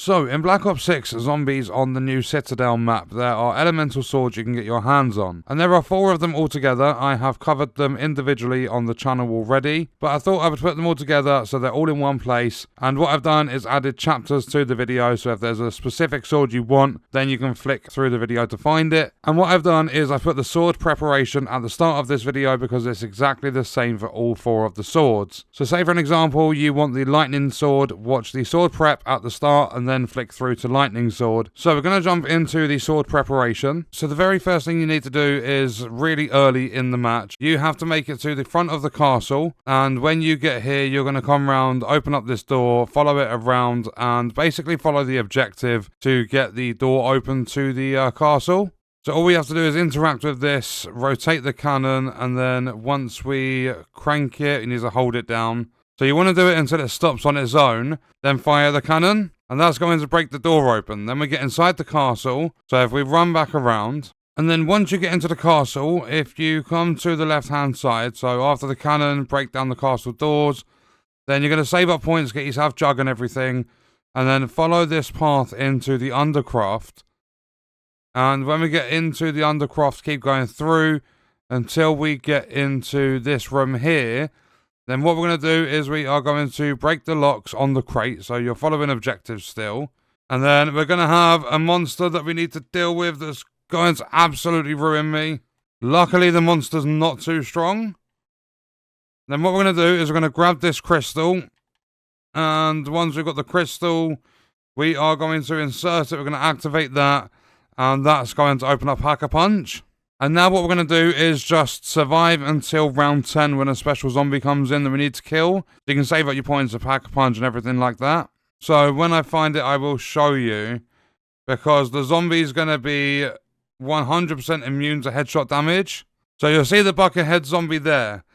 So, in Black Ops 6 Zombies on the new Citadel map, there are elemental swords you can get your hands on. And there are 4 of them altogether. I have covered them individually on the channel already, but I thought I would put them all together so they're all in one place. And what I've done is added chapters to the video, so if there's a specific sword you want, then you can flick through the video to find it. And what I've done is I've put the sword preparation at the start of this video because it's exactly the same for all 4 of the swords. So say for an example, you want the lightning sword, watch the sword prep at the start and then flick through to lightning sword. So we're going to jump into the sword preparation. So the very first thing you need to do is really early in the match. You have to make it to the front of the castle, and when you get here you're going to come around, open up this door, follow it around and basically follow the objective to get the door open to the castle. So all we have to do is interact with this, rotate the cannon, and then once we crank it, you need to hold it down. So you want to do it until it stops on its own, then fire the cannon, and that's going to break the door open. Then we get inside the castle, so if we run back around, and then once you get into the castle, if you come to the left-hand side, so after the cannon, break down the castle doors, then you're going to save up points, get yourself jug and everything, and then follow this path into the undercroft. And when we get into the undercroft, keep going through until we get into this room here. Then what we're going to do is we are going to break the locks on the crate. So you're following objectives still. And then we're going to have a monster that we need to deal with that's going to absolutely ruin me. Luckily, the monster's not too strong. Then what we're going to do is we're going to grab this crystal. And once we've got the crystal, we are going to insert it. We're going to activate that. And that's going to open up Pack-a-Punch. And now what we're going to do is just survive until round 10 when a special zombie comes in that we need to kill. You can save up your points to Pack-a-Punch and everything like that. So when I find it, I will show you. Because the zombie is going to be 100% immune to headshot damage. So you'll see the buckethead zombie there.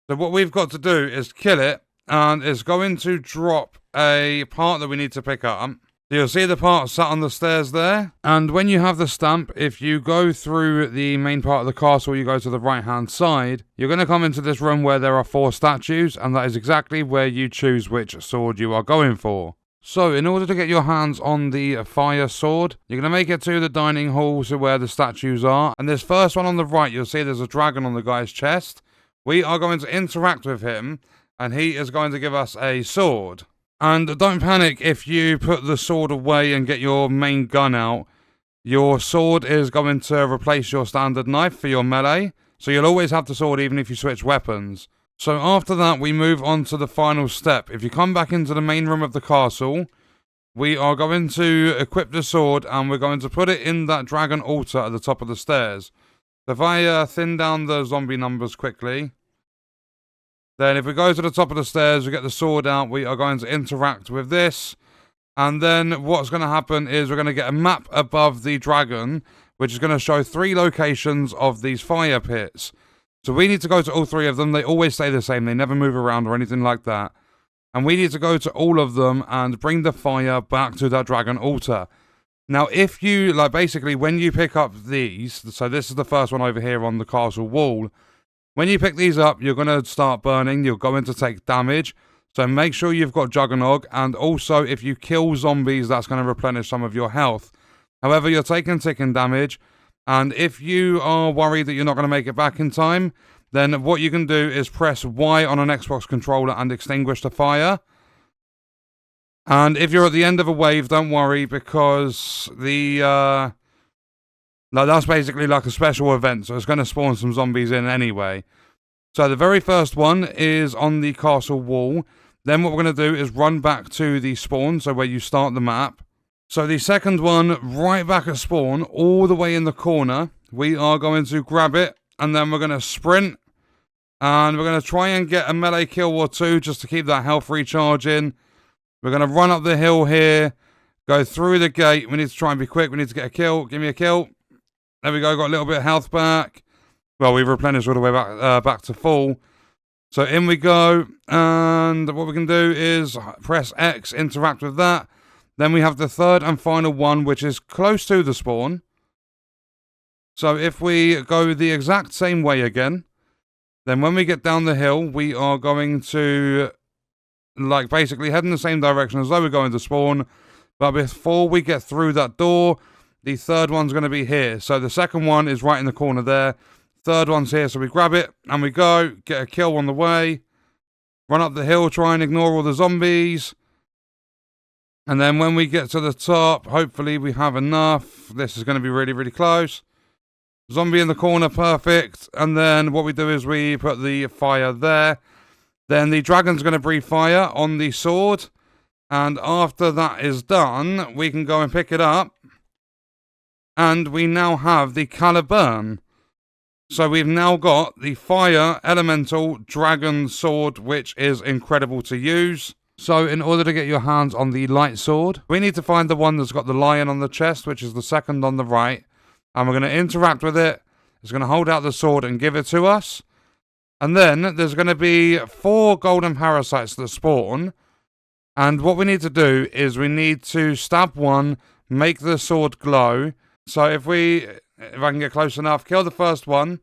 So what we've got to do is kill it. And it's going to drop a part that we need to pick up. You'll see the part sat on the stairs there. And when you have the stamp, if you go through the main part of the castle, you go to the right-hand side, you're going to come into this room where there are 4 statues, and that is exactly where you choose which sword you are going for. So, in order to get your hands on the fire sword, you're going to make it to the dining hall to where the statues are. And this first one on the right, you'll see there's a dragon on the guy's chest. We are going to interact with him, and he is going to give us a sword. And don't panic if you put the sword away and get your main gun out. Your sword is going to replace your standard knife for your melee. So you'll always have the sword even if you switch weapons. So after that, we move on to the final step. If you come back into the main room of the castle, we are going to equip the sword and we're going to put it in that dragon altar at the top of the stairs. So if I thin down the zombie numbers quickly. Then if we go to the top of the stairs, we get the sword out, we are going to interact with this. And then what's going to happen is we're going to get a map above the dragon, which is going to show 3 locations of these fire pits. So we need to go to all 3 of them. They always stay the same. They never move around or anything like that. And we need to go to all of them and bring the fire back to that dragon altar. Now, if you, basically, when you pick up these, so this is the first one over here on the castle wall. When you pick these up, you're going to start burning. You're going to take damage. So make sure you've got Juggernog. And also, if you kill zombies, that's going to replenish some of your health. However, you're taking ticking damage. And if you are worried that you're not going to make it back in time, then what you can do is press Y on an Xbox controller and extinguish the fire. And if you're at the end of a wave, don't worry, because the... No, that's basically like a special event, so it's going to spawn some zombies in anyway. So the very first one is on the castle wall. Then what we're going to do is run back to the spawn, so where you start the map. So the second one, right back at spawn, all the way in the corner, we are going to grab it, and then we're going to sprint. And we're going to try and get a melee kill or 2 just to keep that health recharging. We're going to run up the hill here, go through the gate. We need to try and be quick. We need to get a kill. Give me a kill. There we go, got a little bit of health back. Well, we've replenished all the way back to full. So in we go, and what we can do is press X, interact with that. Then we have the third and final one, which is close to the spawn. So if we go the exact same way again, then when we get down the hill, we are going to, basically head in the same direction as though we're going to spawn. But before we get through that door, the third one's going to be here. So the second one is right in the corner there. Third one's here, so we grab it and we go. Get a kill on the way. Run up the hill, try and ignore all the zombies. And then when we get to the top, hopefully we have enough. This is going to be really, really close. Zombie in the corner, perfect. And then what we do is we put the fire there. Then the dragon's going to breathe fire on the sword. And after that is done, we can go and pick it up. And we now have the Caliburn. So we've now got the fire elemental dragon sword, which is incredible to use. So in order to get your hands on the light sword, we need to find the one that's got the lion on the chest, which is the second on the right. And we're going to interact with it. It's going to hold out the sword and give it to us. And then there's going to be 4 golden parasites that spawn. And what we need to do is we need to stab one, make the sword glow. So if I can get close enough, kill the first one,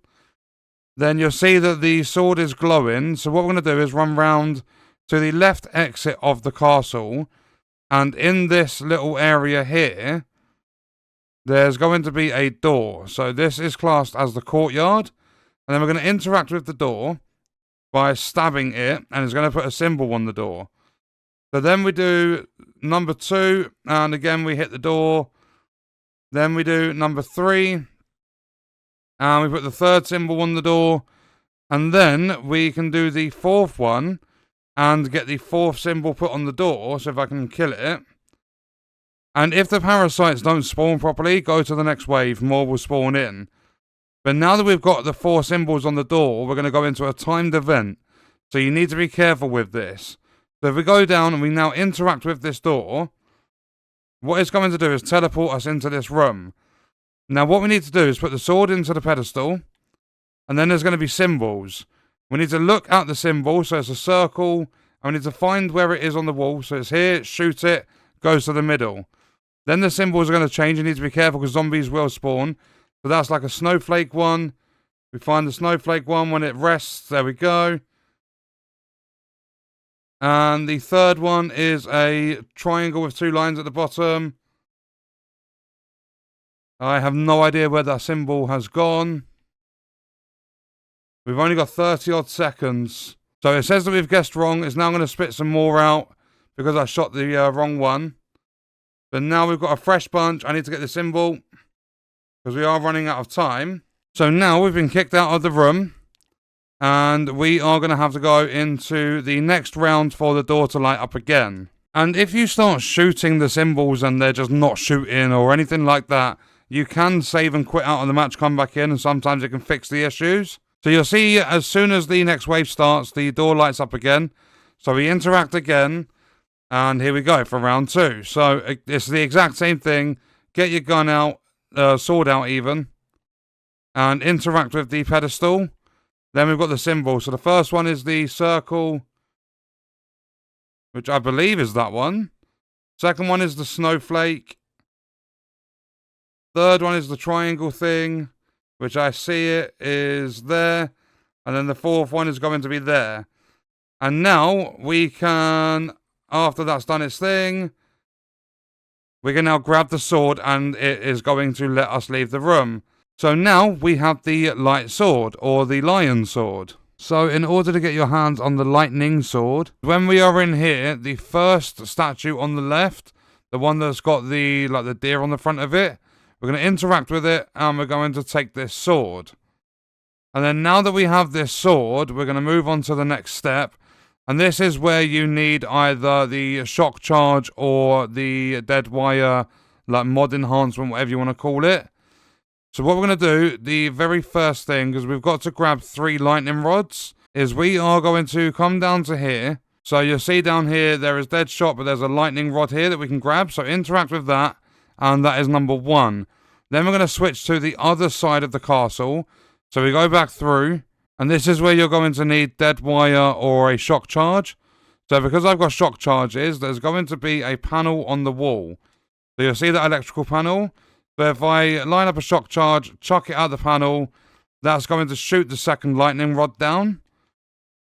then you'll see that the sword is glowing. So what we're going to do is run round to the left exit of the castle. And in this little area here, there's going to be a door. So this is classed as the courtyard. And then we're going to interact with the door by stabbing it. And it's going to put a symbol on the door. So then we do number 2. And again, we hit the door. Then we do number 3. And we put the third symbol on the door. And then we can do the 4th one. And get the 4th symbol put on the door. So if I can kill it. And if the parasites don't spawn properly, go to the next wave. More will spawn in. But now that we've got the 4 symbols on the door, we're going to go into a timed event. So you need to be careful with this. So if we go down and we now interact with this door, what it's going to do is teleport us into this room. Now what we need to do is put the sword into the pedestal. And then there's going to be symbols. We need to look at the symbol. So it's a circle. And we need to find where it is on the wall. So it's here, shoot it, goes to the middle. Then the symbols are going to change. You need to be careful because zombies will spawn. So that's like a snowflake one. We find the snowflake one when it rests. There we go. And the third one is a triangle with 2 lines at the bottom. I have no idea where that symbol has gone. We've only got 30 odd seconds. So it says that we've guessed wrong. It's now going to spit some more out because I shot the wrong one. But now we've got a fresh bunch. I need to get the symbol because we are running out of time. So now we've been kicked out of the room. And we are going to have to go into the next round for the door to light up again. And if you start shooting the symbols and they're just not shooting or anything like that, you can save and quit out of the match, come back in, and sometimes it can fix the issues. So you'll see as soon as the next wave starts, the door lights up again. So we interact again. And here we go for round 2. So it's the exact same thing. Get your gun out, sword out even. And interact with the pedestal. Then we've got the symbol. So the first one is the circle, which I believe is that one. Second one is the snowflake. Third one is the triangle thing, which I see it is there. And then the 4th one is going to be there. And now we can, after that's done its thing, we can now grab the sword and it is going to let us leave the room. So now we have the light sword, or the lion sword. So in order to get your hands on the lightning sword, when we are in here, the first statue on the left, the one that's got the deer on the front of it, we're going to interact with it and we're going to take this sword. And then now that we have this sword, we're going to move on to the next step. And this is where you need either the shock charge or the dead wire, like mod enhancement, whatever you want to call it. So what we're going to do, the very first thing, because we've got to grab 3 lightning rods, is we are going to come down to here. So you'll see down here, there is dead shot, but there's a lightning rod here that we can grab. So interact with that, and that is number 1. Then we're going to switch to the other side of the castle. So we go back through, and this is where you're going to need dead wire or a shock charge. So because I've got shock charges, there's going to be a panel on the wall. So you'll see that electrical panel. So if I line up a shock charge, chuck it out the panel, that's going to shoot the second lightning rod down.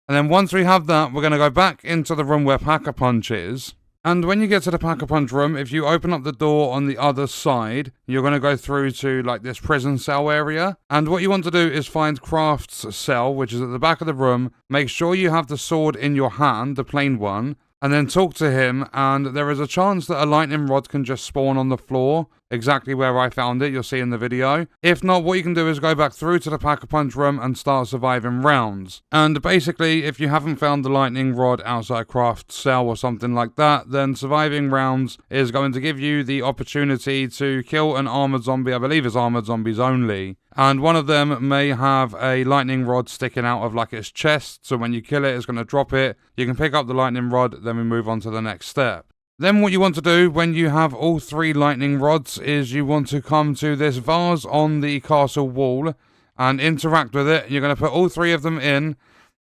And then once we have that, we're going to go back into the room where Pack-a-Punch is. And when you get to the Pack-a-Punch room, if you open up the door on the other side, you're going to go through to like this prison cell area. And what you want to do is find Craft's cell, which is at the back of the room. Make sure you have the sword in your hand, the plain one, and then talk to him, and there is a chance that a lightning rod can just spawn on the floor, exactly where I found it, you'll see in the video. If not, what you can do is go back through to the Pack-a-Punch room and start surviving rounds. And basically, if you haven't found the lightning rod outside Craft's cell or something like that, then surviving rounds is going to give you the opportunity to kill an armored zombie. I believe it's armored zombies only. And one of them may have a lightning rod sticking out of like its chest, so when you kill it, it's going to drop it. You can pick up the lightning rod, then we move on to the next step. Then what you want to do when you have all 3 lightning rods is you want to come to this vase on the castle wall and interact with it. You're going to put all 3 of them in,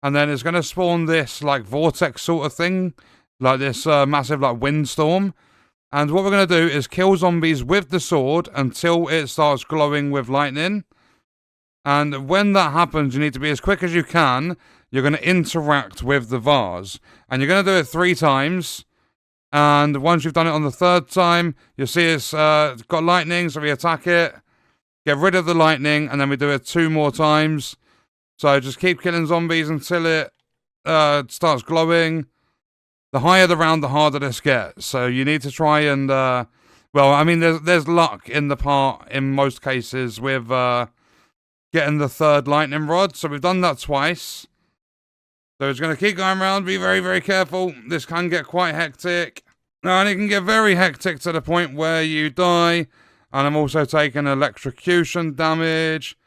and then it's going to spawn this like vortex sort of thing, like this massive like windstorm. And what we're going to do is kill zombies with the sword until it starts glowing with lightning. And when that happens, you need to be as quick as you can. You're going to interact with the vase. And you're going to do it 3 times. And once you've done it on the 3rd time, you'll see it's got lightning, so we attack it. Get rid of the lightning, and then we do it 2 more times. So just keep killing zombies until it starts glowing. The higher the round, the harder this gets. So you need to try and... well, I mean, there's luck in the part, in most cases, with... getting the 3rd lightning rod. So we've done that twice. So it's going to keep going around. Be very, very careful. This can get quite hectic. And it can get very hectic to the point where you die. And I'm also taking electrocution damage.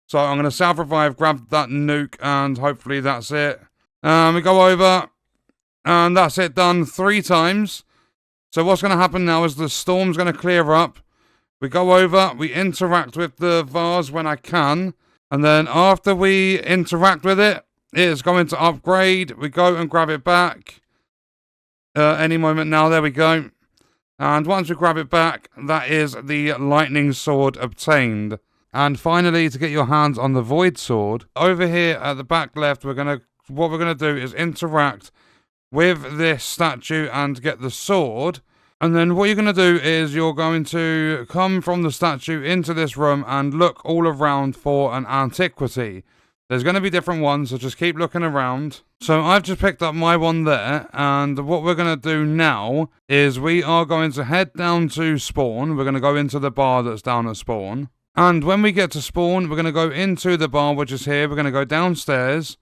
So I'm going to self-revive, grab that nuke, and hopefully that's it. We go over. And that's it, done 3 times. So what's going to happen now is the storm's going to clear up. We go over, we interact with the vase when I can, and then after we interact with it, it is going to upgrade. We go and grab it back. Any moment now, there we go. And once we grab it back, that is the lightning sword obtained. And finally, to get your hands on the void sword, over here at the back left, what we're gonna do is interact with this statue and get the sword. And then what you're going to do is you're going to come from the statue into this room and look all around for an antiquity. There's going to be different ones, so just keep looking around. So I've just picked up my one there, and what we're going to do now is we are going to head down to spawn. We're going to go into the bar that's down at spawn. And when we get to spawn, we're going to go into the bar, which is here. We're going to go downstairs.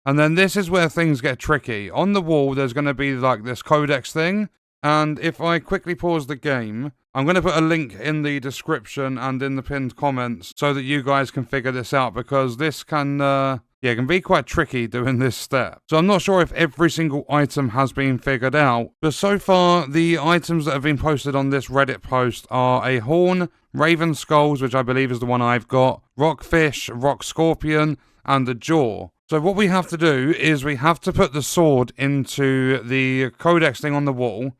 And then this is where things get tricky. On the wall, there's going to be like this codex thing. And if I quickly pause the game, I'm going to put a link in the description and in the pinned comments so that you guys can figure this out, because this can be quite tricky doing this step. So I'm not sure if every single item has been figured out, but so far the items that have been posted on this Reddit post are a horn, raven skulls, which I believe is the one I've got, rockfish, rock scorpion, and a jaw. So what we have to do is we have to put the sword into the codex thing on the wall.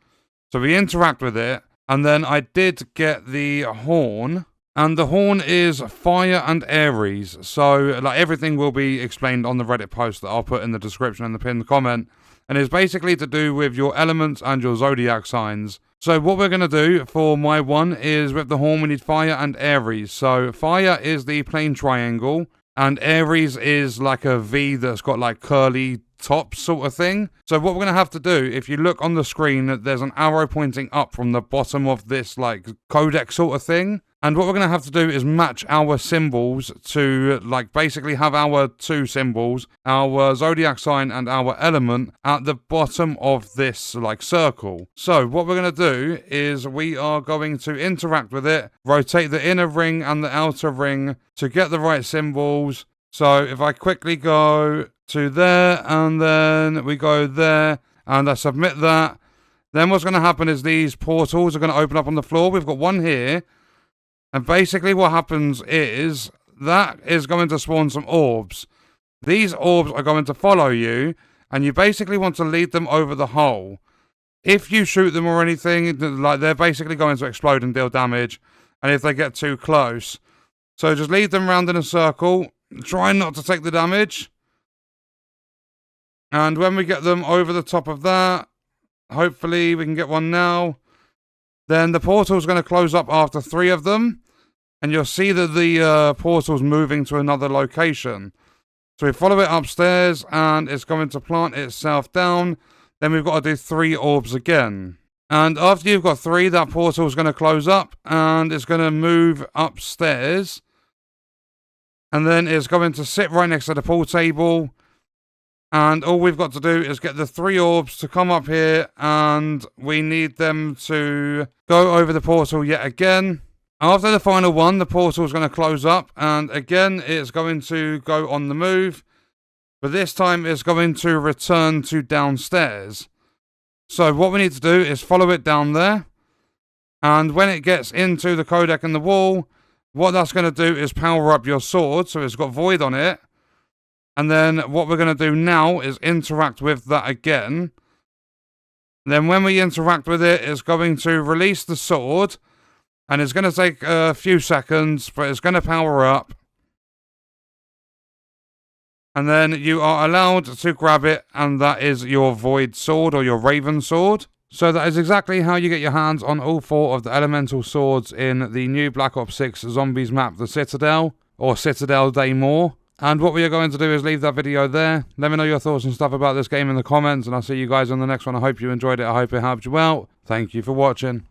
So we interact with it, and then I did get the horn, and the horn is fire and Aries. So like everything will be explained on the Reddit post that I'll put in the description and the pinned comment, and it's basically to do with your elements and your zodiac signs. So what we're going to do for my one is with the horn we need fire and Aries. So fire is the plain triangle, and Aries is like a V that's got like curly top sort of thing. So what we're going to have to do, if you look on the screen, there's an arrow pointing up from the bottom of this like codex sort of thing. And what we're going to have to do is match our symbols to like basically have our 2 symbols, our zodiac sign and our element at the bottom of this like circle. So what we're going to do is we are going to interact with it, rotate the inner ring and the outer ring to get the right symbols. So if I quickly go to there, and then we go there, and I submit that, then what's going to happen is these portals are going to open up on the floor. We've got one here, and basically what happens is that is going to spawn some orbs. These orbs are going to follow you, and you basically want to lead them over the hole. If you shoot them or anything, like they're basically going to explode and deal damage, and if they get too close. So just lead them around in a circle, try not to take the damage. And when we get them over the top of that, Hopefully we can get one now. Then the portal's going to close up after 3 of them. And you'll see that the portal's moving to another location. So we follow it upstairs and it's going to plant itself down. Then we've got to do 3 orbs again. And after you've got 3, that portal's going to close up and it's going to move upstairs. And then it's going to sit right next to the pool table. And all we've got to do is get the 3 orbs to come up here. And we need them to go over the portal yet again. After the final one, the portal is going to close up, and again, it's going to go on the move, but this time it's going to return to downstairs. So what we need to do is follow it down there, and when it gets into the codec in the wall, what that's going to do is power up your sword, so it's got void on it, and then what we're going to do now is interact with that again. Then when we interact with it, it's going to release the sword, and it's going to take a few seconds, but it's going to power up. And then you are allowed to grab it, and that is your Void Sword or your Raven Sword. So that is exactly how you get your hands on all 4 of the elemental swords in the new Black Ops 6 Zombies map, the Citadel, or Citadelle Des Morts. And what we are going to do is leave that video there. Let me know your thoughts and stuff about this game in the comments, and I'll see you guys on the next one. I hope you enjoyed it. I hope it helped you out. Thank you for watching.